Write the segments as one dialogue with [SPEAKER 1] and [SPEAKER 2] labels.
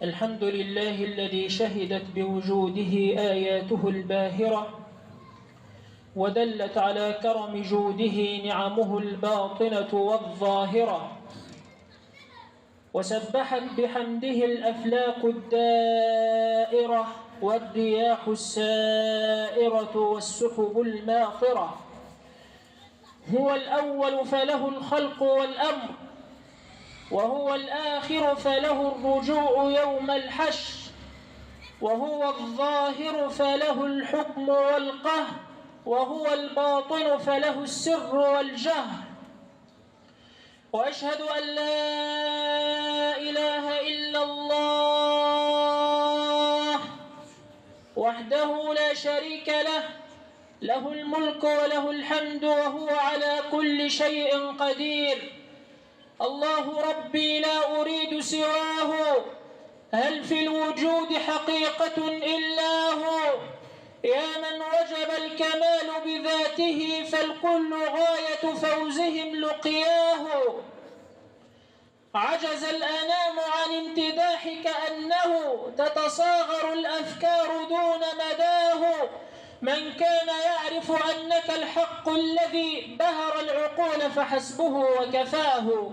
[SPEAKER 1] الحمد لله الذي شهدت بوجوده آياته الباهرة ودلت على كرم جوده نعمه الباطنة والظاهرة، وسبحت بحمده الأفلاك الدائرة والرياح السائرة والسحب الماطرة. هو الأول فله الخلق والأمر، وهو الآخر فله الرجوع يوم الحشر، وهو الظاهر فله الحكم والقهر، وهو الباطن فله السر والجهر. وأشهد أن لا إله إلا الله وحده لا شريك له، له الملك وله الحمد وهو على كل شيء قدير. الله ربي لا أريد سواه، هل في الوجود حقيقة إلا هو؟ يا من وجب الكمال بذاته، فالكل غاية فوزهم لقياه. عجز الأنام عن امتداحك أنه تتصاغر الأفكار دون مداه. من كان يعرف أنك الحق الذي بهر العقول فحسبه وكفاه.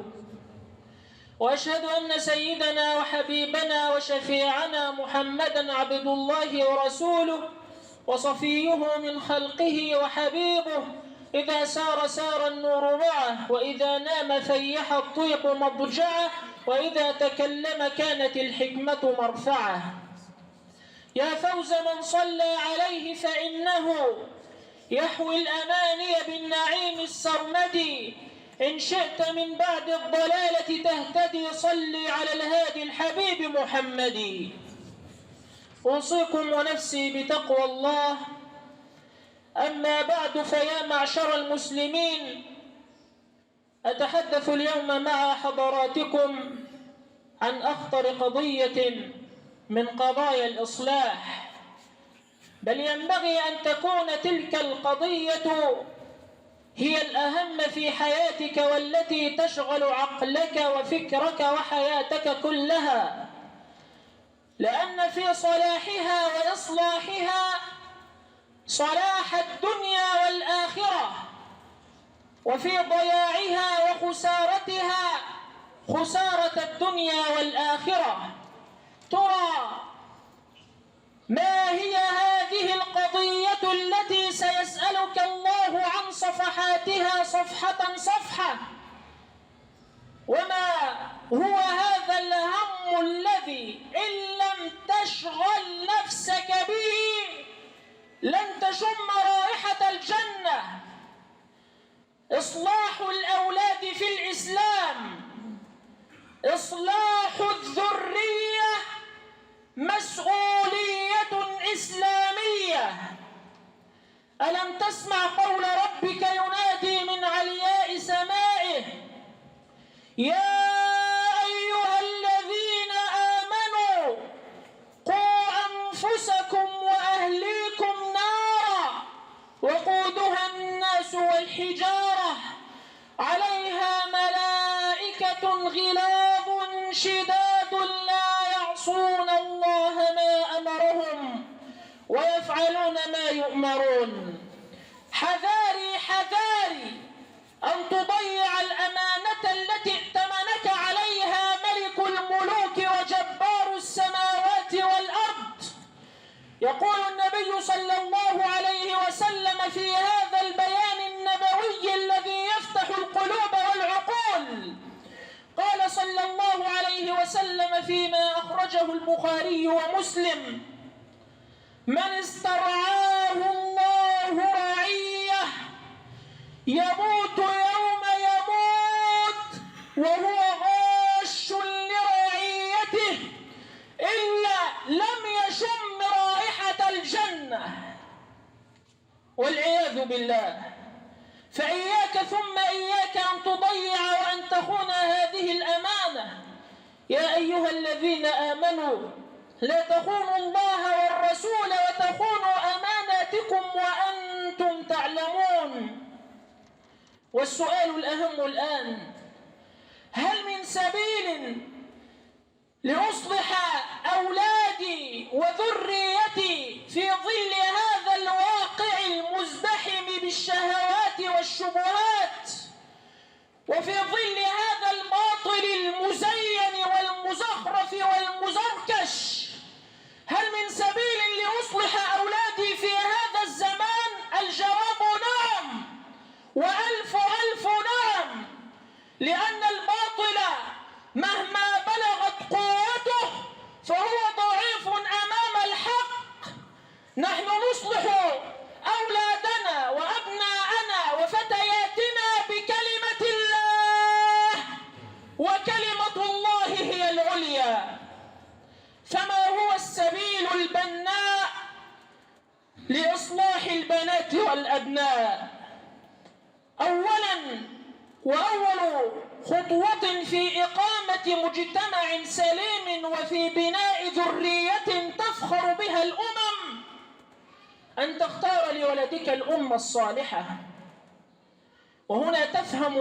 [SPEAKER 1] وأشهد أن سيدنا وحبيبنا وشفيعنا محمدًا عبد الله ورسوله وصفيه من خلقه وحبيبه، إذا سار سار النور معه، وإذا نام فيح الطيب مضجعه، وإذا تكلم كانت الحكمة مرفعه. يا فوز من صلى عليه، فإنه يحوي الأماني بالنعيم السرمدي. إن شئت من بعد الضلالة تهتدي، صلي على الهادي الحبيب محمد. أوصيكم ونفسي بتقوى الله. أما بعد، فيا معشر المسلمين، أتحدث اليوم مع حضراتكم عن أخطر قضية من قضايا الإصلاح، بل ينبغي أن تكون تلك القضية هي الأهم في حياتك، والتي تشغل عقلك وفكرك وحياتك كلها، لأن في صلاحها وإصلاحها صلاح الدنيا والآخرة، وفي ضياعها وخسارتها خسارة الدنيا والآخرة. ترى ما هي هذه القضية التي سيسألك الله عن صفحاتها صفحة صفحة؟ وما هو هذا الهم الذي إن لم تشغل نفسك به لن تشم رائحة الجنة؟ إصلاح الأولاد في الإسلام، إصلاح الذرية، مسؤولية إسلامية. ألم تسمع قول ربك ينادي من علياء سمائه: يا أيها الذين آمنوا قوا أنفسكم وأهليكم نارا وقودها الناس والحجارة عليها ملائكة غلاظ شداد لا يعصون الله ما أمرهم ويفعلون ما يؤمرون. حذاري حذاري أن تضيع الأمانة التي ائتمنك عليها ملك الملوك وجبار السماوات والأرض. يقول النبي صلى الله عليه وسلم في هذا البيان النبوي الذي يفتح القلوب والعقول، قال صلى الله عليه وسلم فيما أخرجه البخاري ومسلم: من استرعاه الله رعية يموت يوم يموت وهو غاش لرعيته إلا لم يشم رائحة الجنة، والعياذ بالله. فإياك ثم إياك أن تضيع وأن تخون هذه الأمانة. يا أيها الذين آمنوا لا تخونوا الله والرسول وتخونوا أماناتكم وأنتم تعلمون. والسؤال الأهم الآن: هل من سبيل
[SPEAKER 2] لأصلح أولادي وذريتي في ظل هذا الواقع المزدحم بالشهوات والشبهات، وفي ظل هذا الباطل المزين والمزخرف والمزركش، هل من سبيل لأصلح أولادي في هذا الزمان؟ الجواب نعم، وألف ألف نعم، لأن الباطل مهما بلغت قوته فهو ضعيف أمام الحق. نحن نصلح أولادنا وأبناءنا وفتياتنا بكلمة الله، وكلمة الله هي العليا. فما هو السبيل البناء لإصلاح البنات والأبناء؟ أولاً وأول خطوة في إقامة مجتمع سليم وفي بناء ذرية تفخر بها الأمم أن تختار لولدك الأمة الصالحة. وهنا تفهم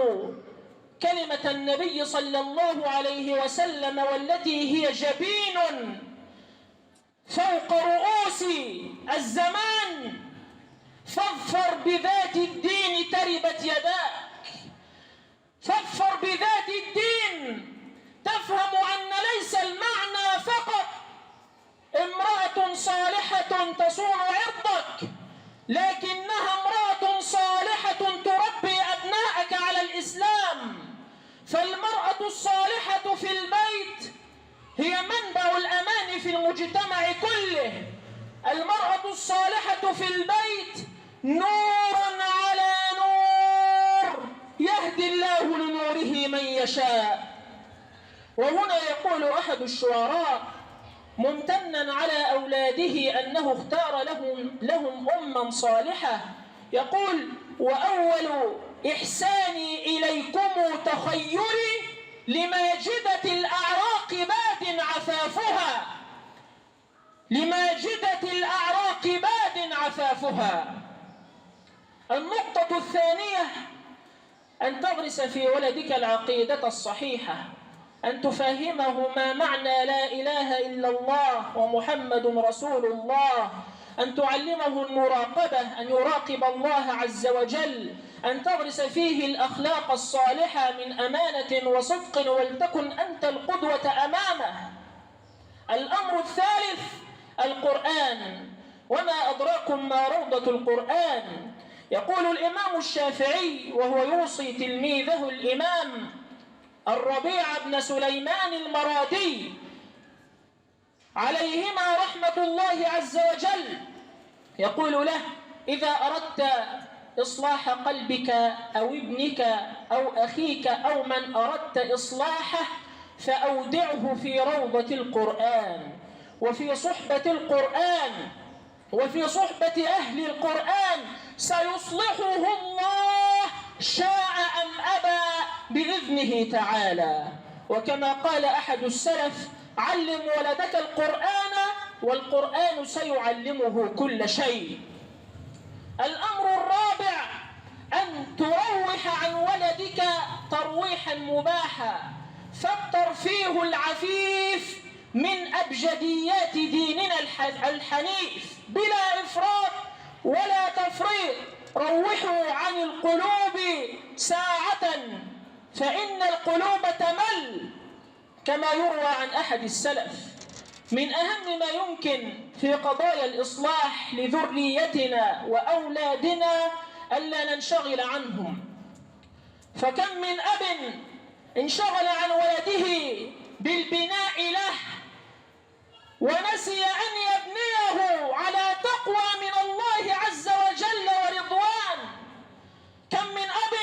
[SPEAKER 2] كلمة النبي صلى الله عليه وسلم والتي هي جبين فوق رؤوس الزمان: فاظفر بذات الدين تربت يداك. فاظفر بذات الدين، تفهم أن ليس المعنى فقط امرأة صالحة تصون عرضك، لكنها امرأة صالحة تربي أبناءك على الإسلام. فالمرأة الصالحة في البيت هي منبع الأمان في المجتمع كله. المرأة الصالحة في البيت نور على نور يهدي الله لنوره من يشاء. وهنا يقول أحد الشعراء ممتنا على أولاده أنه اختار لهم أما صالحة، يقول: وأول إحساني إليكم تخيري لماجدة الأعراق باد عفافها. لماجدة الأعراق باد عفافها. النقطة الثانية أن تغرس في ولدك العقيدة الصحيحة، أن تفهمه ما معنى لا إله إلا الله ومحمد رسول الله، أن تعلمه المراقبة، أن يراقب الله عز وجل، أن تغرس فيه الأخلاق الصالحة من أمانة وصدق، ولتكن أنت القدوة أمامه. الأمر الثالث القرآن، وما أدراكم ما روضة القرآن. يقول الإمام الشافعي وهو يوصي تلميذه الإمام الربيع بن سليمان المرادي عليهما رحمة الله عز وجل، يقول له: إذا أردت إصلاح قلبك أو ابنك أو أخيك أو من أردت إصلاحه فأودعه في روضة القرآن، وفي صحبة القرآن، وفي صحبة أهل القرآن، سيصلحه الله شاء أم أبى بإذنه تعالى. وكما قال أحد السلف: علم ولدك القرآن والقرآن سيعلمه كل شيء. الأمر الرابع أن تروح عن ولدك ترويحا مباحا، فالترفيه العفيف من أبجديات ديننا الحنيف بلا إفراط ولا تفريط. روحوا عن القلوب ساعة فإن القلوب تمل، كما يروى عن أحد السلف. من أهم ما يمكن في قضايا الإصلاح لذريتنا وأولادنا ألا ننشغل عنهم. فكم من أب انشغل عن ولده بالبناء له ونسي أن يبنيه على تقوى من الله عز وجل ورضوان. كم من أب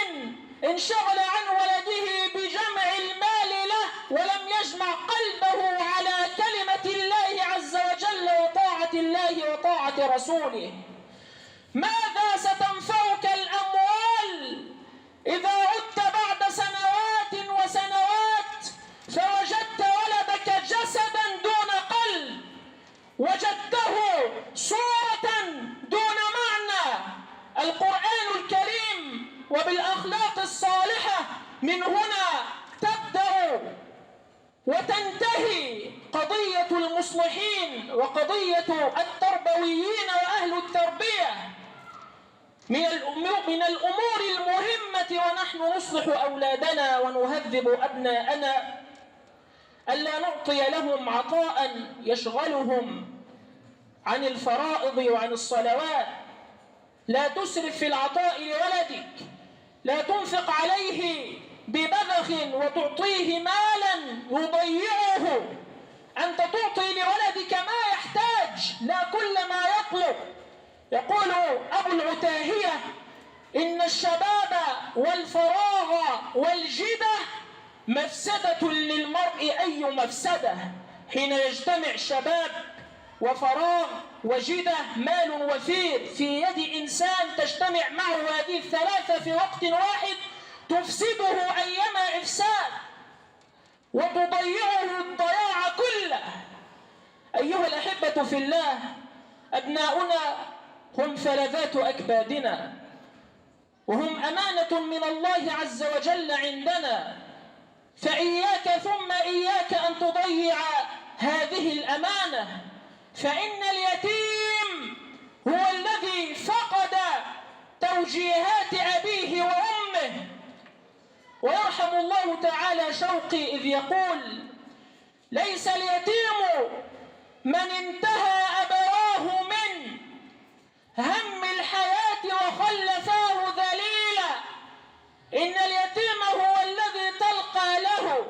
[SPEAKER 2] انشغل عن ولده بجمع المال له ولم يجمع قلبه على كلمة الله عز وجل وطاعة الله وطاعة رسوله. ماذا ستنفعك الأموال إذا عدت بعد سنوات وسنوات فوجدت ولدك جسدا دون قلب، وجدته صورة دون معنى؟ القرآن الكريم وبالأخلاق الصالحة من هنا تبدأ وتنتهي وقضية التربويين وأهل التربية من الأمور المهمة ونحن نصلح أولادنا ونهذب أبناءنا ألا نعطي لهم عطاء يشغلهم عن الفرائض وعن الصلوات. لا تسرف في العطاء لولدك، لا تنفق عليه ببذخ وتعطيه مالا يضيعه. أنت تعطي لولدك ما يحتاج لا كل ما يطلب. يقول أبو العتاهية: إن الشباب والفراغ والجدة مفسدة للمرء أي مفسدة. حين يجتمع شباب وفراغ وجدة، مال وفير في يد إنسان تجتمع معه هذه الثلاثة في وقت واحد، تفسده أيما إفساد وتضيعه الضياع كله. أيها الأحبة في الله، أبناؤنا هم فلذات أكبادنا، وهم أمانة من الله عز وجل عندنا، فإياك ثم إياك أن تضيع هذه الأمانة. فإن اليتيم هو الذي فقد توجيهات أبيه وأمه. ويرحم الله تعالى شوقي إذ يقول: ليس اليتيم من انتهى أبواه من هم الحياة وخلفاه ذليلا، إن اليتيم هو الذي تلقى له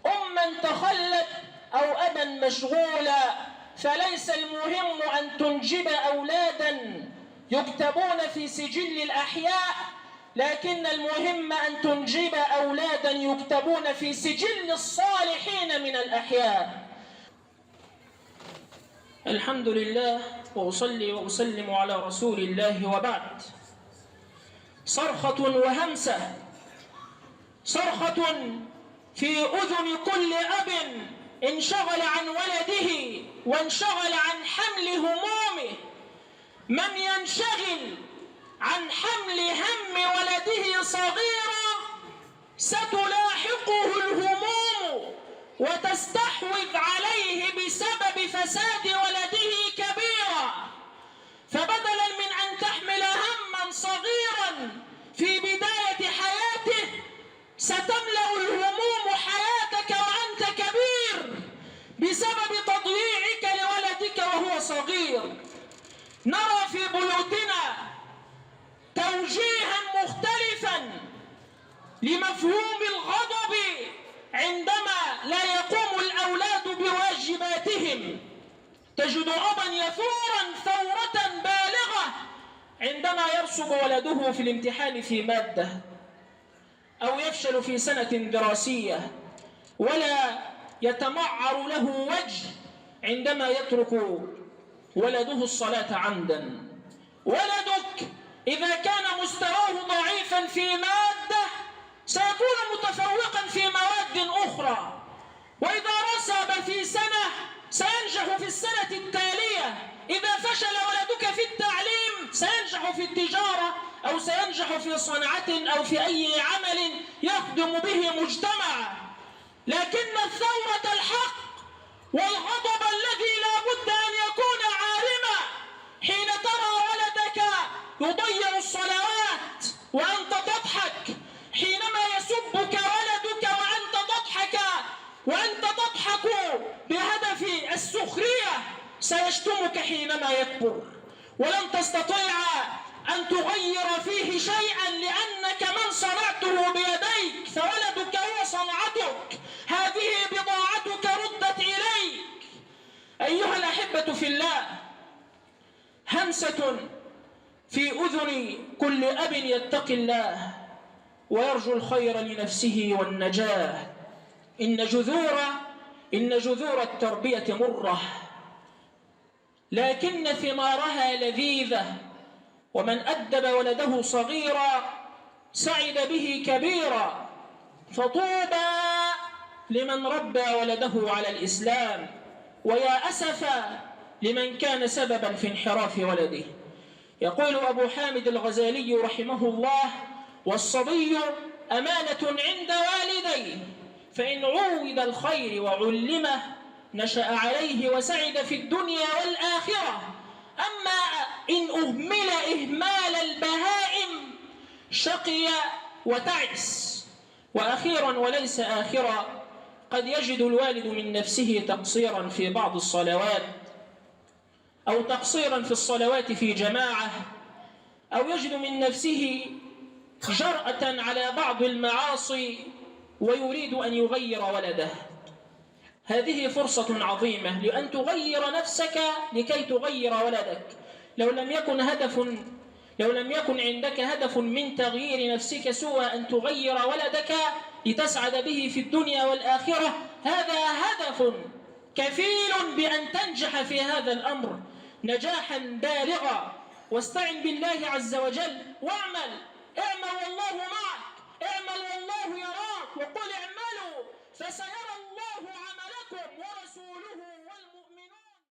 [SPEAKER 2] أما تخلت أو أبا مشغولا. فليس المهم أن تنجب أولادا يكتبون في سجل الأحياء، لكن المهم أن تنجب أولادا يكتبون في سجل الصالحين من الأحياء. الحمد لله، وأصلي وأسلم على رسول الله، وبعد. صرخة وهمسة، صرخة في أذن كل أب انشغل عن ولده وانشغل عن حمل همومه. من ينشغل عن حمل هم ولده صغيرا ستلاحقه الهموم وتستحوذ عليه بسبب فساد ولده كبيرا. فبدلا من أن تحمل هما صغيرا في بداية حياته، ستملأ الهموم حياتك وأنت كبير بسبب تضييعك لولدك وهو صغير. نرى في بيوتنا توجيها مختلفا لمفهوم الغضب عندما لا يقوم الأولاد بواجباتهم. تجد أبا يثورا ثورة بالغة عندما يرسب ولده في الامتحان في مادة، أو يفشل في سنة دراسية، ولا يتمعر له وجه عندما يترك ولده الصلاة عمدا. ولدك إذا كان مستواه ضعيفا في مادة سيكون متفوقا في مواد أخرى، وإذا رسب في سنة سينجح في السنة التالية. إذا فشل ولدك في التعليم سينجح في التجارة، أو سينجح في صنعة، أو في أي عمل يخدم به مجتمعا. لكن الثورة الحق والغضب الذي لا بد أن يكون عارما حين ترى ولدك يضيع الصلوات وأنت تضحك، حينما يسبك ولدك وأنت تضحك بهدف السخرية، سيشتمك حينما يكبر، ولن تستطيع أن تغير فيه شيئا لأنك من صنعته بيديك، فولدك هو صنعتك، هذه بضاعتك ردت إليك. أيها الأحبة في الله، همسة في أذن كل أب يتقي الله ويرجو الخير لنفسه والنجاة. إن جذور التربية مرة، لكن ثمارها لذيذة. ومن أدب ولده صغيرا سعد به كبيرا، فطوبى لمن ربى ولده على الإسلام، ويا أسفا لمن كان سببا في انحراف ولده. يقول أبو حامد الغزالي رحمه الله: والصبي أمانة عند والديه، فإن عود الخير وعلمه نشأ عليه وسعد في الدنيا والآخرة. أما إن أهمل إهمال البهائم شقي وتعس. وأخيرا وليس آخرا، قد يجد الوالد من نفسه تقصيرا في بعض الصلوات، أو تقصيرا في الصلوات في جماعة، أو يجد من نفسه جرأة على بعض المعاصي ويريد أن يغير ولده. هذه فرصة عظيمة لأن تغير نفسك لكي تغير ولدك. لو لم يكن عندك هدف من تغيير نفسك سوى أن تغير ولدك لتسعد به في الدنيا والآخرة، هذا هدف كفيل بأن تنجح في هذا الأمر نجاحا بالغا. واستعن بالله عز وجل واعمل والله معك، اعمل والله يراك، وقل اعملوا فسيرى الله عملكم ورسوله